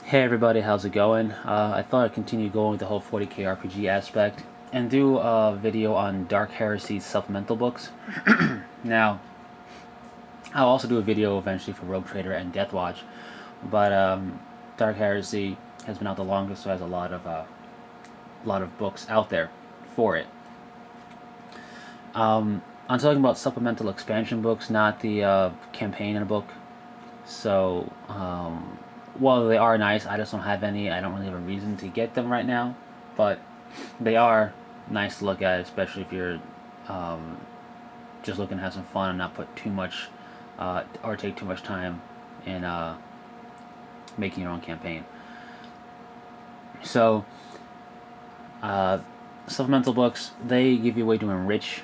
Hey everybody, how's it going? I thought I'd continue going with the whole 40k RPG aspect and do a video on Dark Heresy supplemental books. Now, I'll also do a video eventually for Rogue Trader and Death Watch, but Dark Heresy has been out the longest, so has a lot of books out there for it. I'm talking about supplemental expansion books, not the campaign in a book. So, well, they are nice. I just don't have any. I don't really have a reason to get them right now, but they are nice to look at, especially if you're just looking to have some fun and not put too much or take too much time in making your own campaign. So, supplemental books, they give you a way to enrich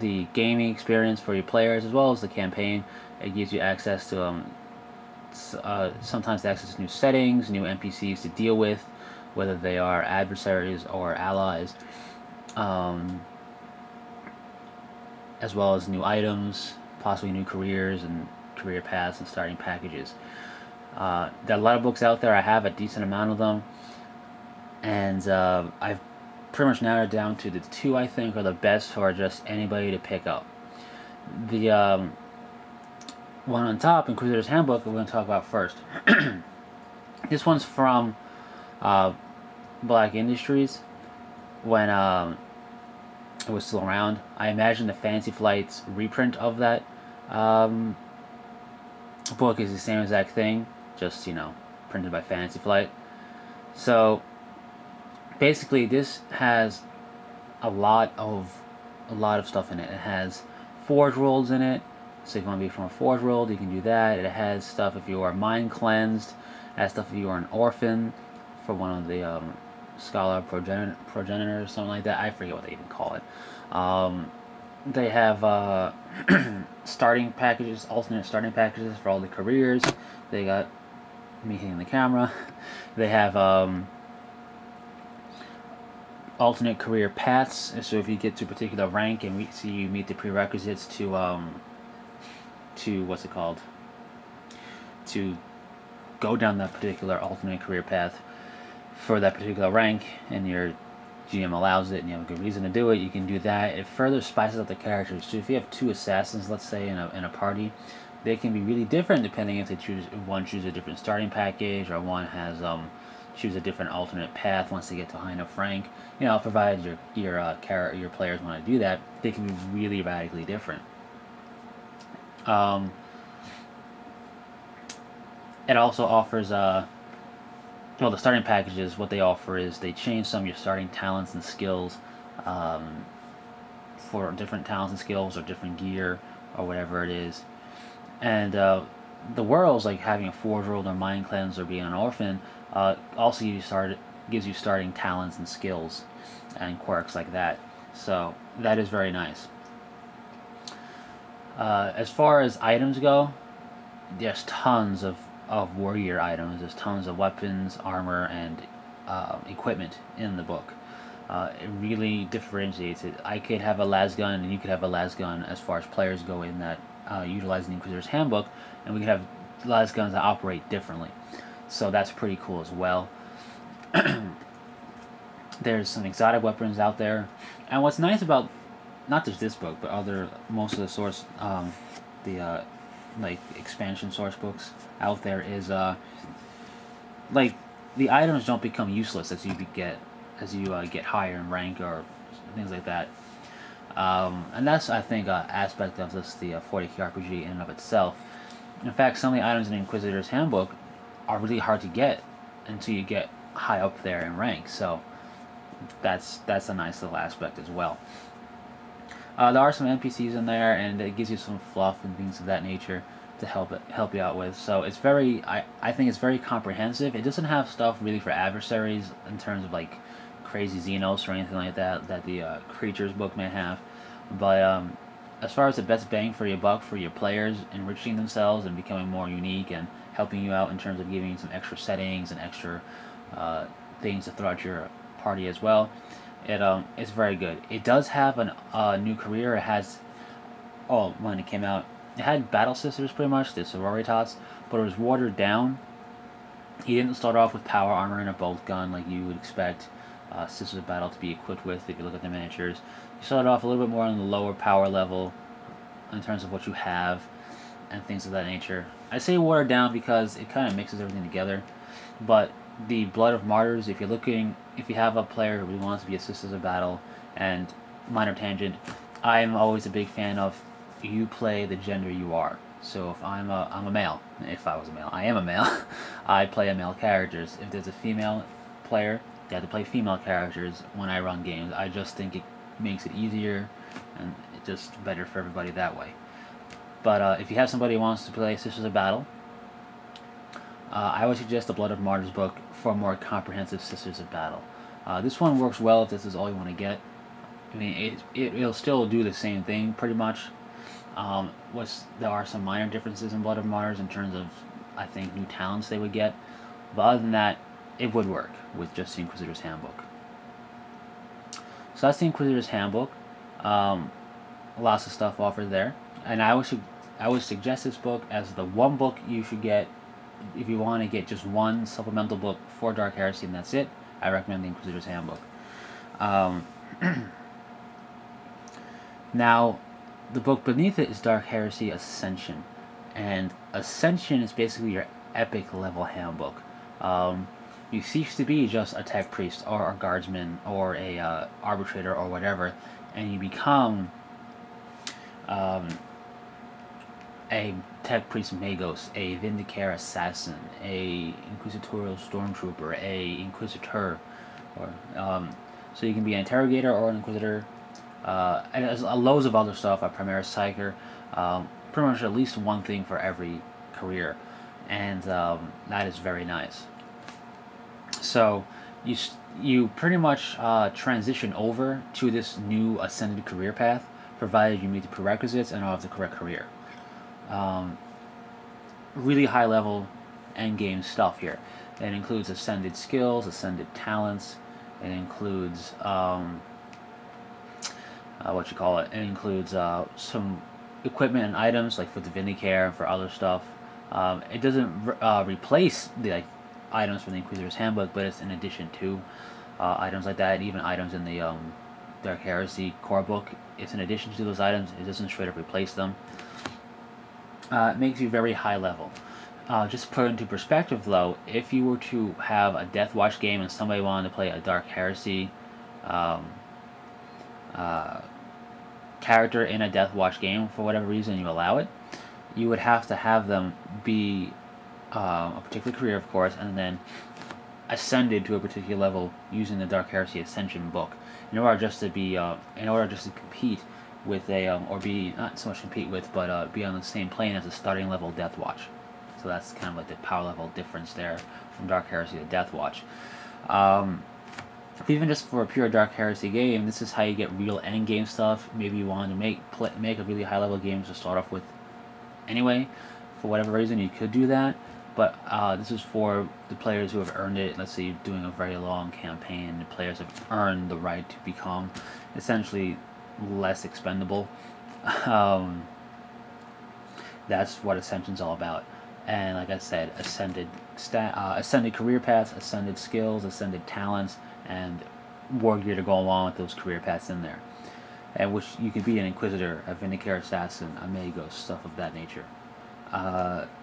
the gaming experience for your players as well as the campaign. It gives you access to sometimes access to new settings, new NPCs to deal with, whether they are adversaries or allies, as well as new items, possibly new careers and career paths and starting packages. There are a lot of books out there. I have a decent amount of them, and I've pretty much narrowed it down to the two I think are the best for just anybody to pick up. The one on top, Inquisitor's Handbook, we're going to talk about first. This one's from Black Industries when it was still around. I imagine the Fantasy Flight's reprint of that book is the same exact thing, just, printed by Fantasy Flight. So basically this has a lot of stuff in it. It has Forge Worlds in it. So if you want to be from a Forge World, you can do that. It has stuff if you are mind cleansed. It has stuff if you are an orphan for one of the scholar progenitor or something like that. I forget what they even call it. They have starting packages, alternate starting packages for all the careers. They got me hitting the camera. They have alternate career paths. So if you get to a particular rank and you meet the prerequisites to what's it called, to go down that particular alternate career path for that particular rank, and your GM allows it and you have a good reason to do it, you can do that. It further spices up the characters. So if you have two assassins, let's say, in a party, they can be really different depending if one chooses a different starting package, or one has choose a different alternate path once they get to high enough rank. Provided your players want to do that, they can be really radically different. It also offers the starting packages. What they offer is they change some of your starting talents and skills for different talents and skills or different gear or whatever it is. And the worlds, like having a Forge World or Mind Cleanse or being an orphan, also gives you starting talents and skills and quirks like that. So that is very nice. As far as items go, there's tons of warrior items. There's tons of weapons, armor, and equipment in the book. It really differentiates it. I could have a lasgun, and you could have a lasgun as far as players go in that utilize the Inquisitor's Handbook, and we could have lasguns that operate differently. So that's pretty cool as well. There's some exotic weapons out there, and what's nice about not just this book, but most of the source, like expansion source books out there is like the items don't become useless as you get higher in rank or things like that. And that's, I think, an aspect of the 40k RPG in and of itself. In fact, some of the items in the Inquisitor's Handbook are really hard to get until you get high up there in rank. So that's a nice little aspect as well. There are some NPCs in there, and it gives you some fluff and things of that nature to help you out with. So it's I think it's very comprehensive. It doesn't have stuff really for adversaries in terms of like crazy Xenos or anything like that the Creatures book may have. But as far as the best bang for your buck for your players enriching themselves and becoming more unique and helping you out in terms of giving you some extra settings and extra things to throw out your party as well, it's very good. It does have a new career. It has, when it came out, it had Battle Sisters pretty much, the Sororitas, but it was watered down He didn't start off with power armor and a bolt gun like you would expect Sisters of Battle to be equipped with if you look at the miniatures. He started off a little bit more on the lower power level in terms of what you have and things of that nature. I say watered down because it kind of mixes everything together, but the Blood of Martyrs, if you have a player who really wants to be a Sisters of Battle, and minor tangent, I'm always a big fan of you play the gender you are. So if I'm a male, if I was a male, I am a male, I play a male characters. If there's a female player, they have to play female characters when I run games. I just think it makes it easier and it's just better for everybody that way. But if you have somebody who wants to play Sisters of Battle, I would suggest the Blood of Martyrs book for a more comprehensive Sisters of Battle. This one works well if this is all you want to get. I mean, it'll still do the same thing pretty much. There are some minor differences in Blood of Martyrs in terms of, I think, new talents they would get. But other than that, it would work with just the Inquisitor's Handbook. So that's the Inquisitor's Handbook. Lots of stuff offered there. And I would suggest this book as the one book you should get if you want to get just one supplemental book for Dark Heresy, and that's it. I recommend the Inquisitor's Handbook. Now, the book beneath it is Dark Heresy Ascension, and Ascension is basically your epic level handbook. You cease to be just a tech priest or a guardsman or a arbitrator or whatever, and you become a tech priest magos, a Vindicare assassin, a inquisitorial stormtrooper, a inquisitor, or so you can be an interrogator or an inquisitor. And there's loads of other stuff, a Primaris Psyker, pretty much at least one thing for every career, and that is very nice. So you pretty much transition over to this new ascended career path, provided you meet the prerequisites and have the correct career. Really high level endgame stuff here. It includes ascended skills, ascended talents. It includes It includes some equipment and items like for the Vindicare and for other stuff. It doesn't replace the items from the Inquisitor's Handbook, but it's in addition to items like that, and even items in the Dark Heresy core book. It's in addition to those items. It doesn't straight up replace them. It makes you very high level. Just to put it into perspective, though, if you were to have a Death Watch game and somebody wanted to play a Dark Heresy character in a Death Watch game for whatever reason you allow it, you would have to have them be a particular career, of course, and then ascended to a particular level using the Dark Heresy Ascension book in order just to compete with or be not so much compete with, but be on the same plane as a starting level Death Watch. So that's kind of like the power level difference there from Dark Heresy to Death Watch. Even just for a pure Dark Heresy game, this is how you get real end game stuff. Maybe you want to make a really high level game to start off with anyway. For whatever reason, you could do that. But this is for the players who have earned it. Let's say you're doing a very long campaign. The players have earned the right to become essentially less expendable. That's what Ascension's all about. And like I said, ascended career paths, ascended skills, ascended talents, and war gear to go along with those career paths in there. And which you could be an Inquisitor, a Vindicare assassin, a Magos, stuff of that nature.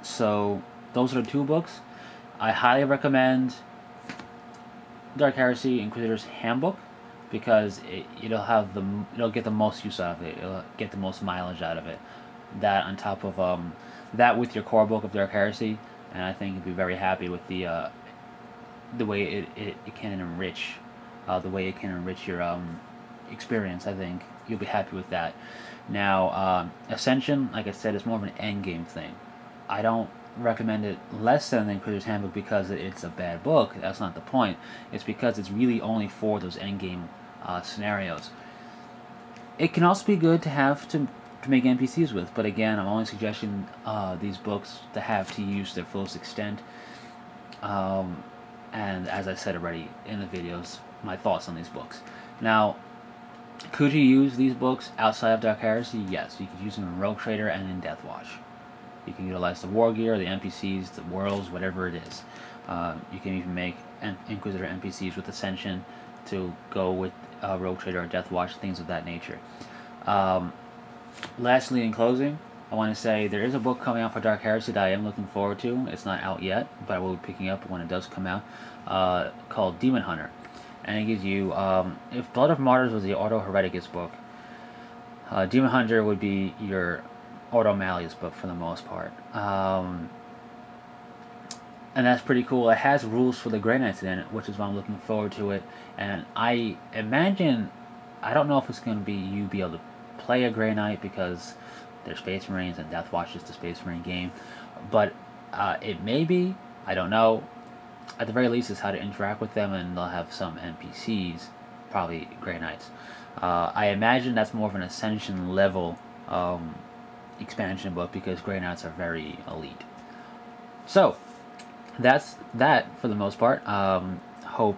So those are the two books. I highly recommend Dark Heresy Inquisitor's Handbook because it'll get the most use out of it. It'll get the most mileage out of it. That on top of that with your core book of Dark Heresy, and I think you'll be very happy with the way it can enrich your experience. I think you'll be happy with that. Now, Ascension, like I said, is more of an endgame thing. I don't recommend it less than the Inquisitor's Handbook because it's a bad book. That's not the point. It's because it's really only for those endgame scenarios. It can also be good to have to make NPCs with, but again, I'm only suggesting these books to have to use their fullest extent. And as I said already in the videos, my thoughts on these books. Now, could you use these books outside of Dark Heresy? Yes, you could use them in Rogue Trader and in Death Watch. You can utilize the war gear, the NPCs, the worlds, whatever it is. You can even make Inquisitor NPCs with Ascension to go with Rogue Trader or Death Watch, things of that nature. Lastly, in closing, I want to say there is a book coming out for Dark Heresy that I am looking forward to. It's not out yet, but I will be picking up when it does come out, called Demon Hunter. And it gives you, if Blood of Martyrs was the Auto Hereticus book, Demon Hunter would be your Auto Malleus book for the most part. And that's pretty cool. It has rules for the Grey Knights in it, which is why I'm looking forward to it. And I imagine, I don't know if it's going to be you be able to play a Grey Knight because they're Space Marines and Death Watch is the Space Marine game, but it may be. I don't know. At the very least, it's how to interact with them, and they'll have some NPCs, probably Grey Knights. I imagine that's more of an Ascension level expansion book because Grey Knights are very elite. So that's that for the most part. Hope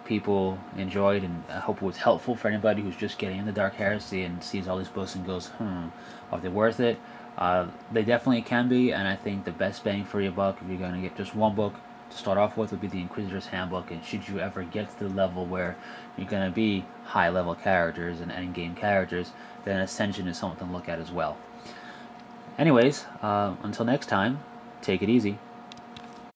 people enjoyed, and I hope it was helpful for anybody who's just getting into Dark Heresy and sees all these books and goes, are they worth it? They definitely can be, and I think the best bang for your buck, if you're going to get just one book to start off with, would be the Inquisitor's Handbook. And should you ever get to the level where you're going to be high level characters and endgame characters, then Ascension is something to look at as well. Anyways, until next time, take it easy.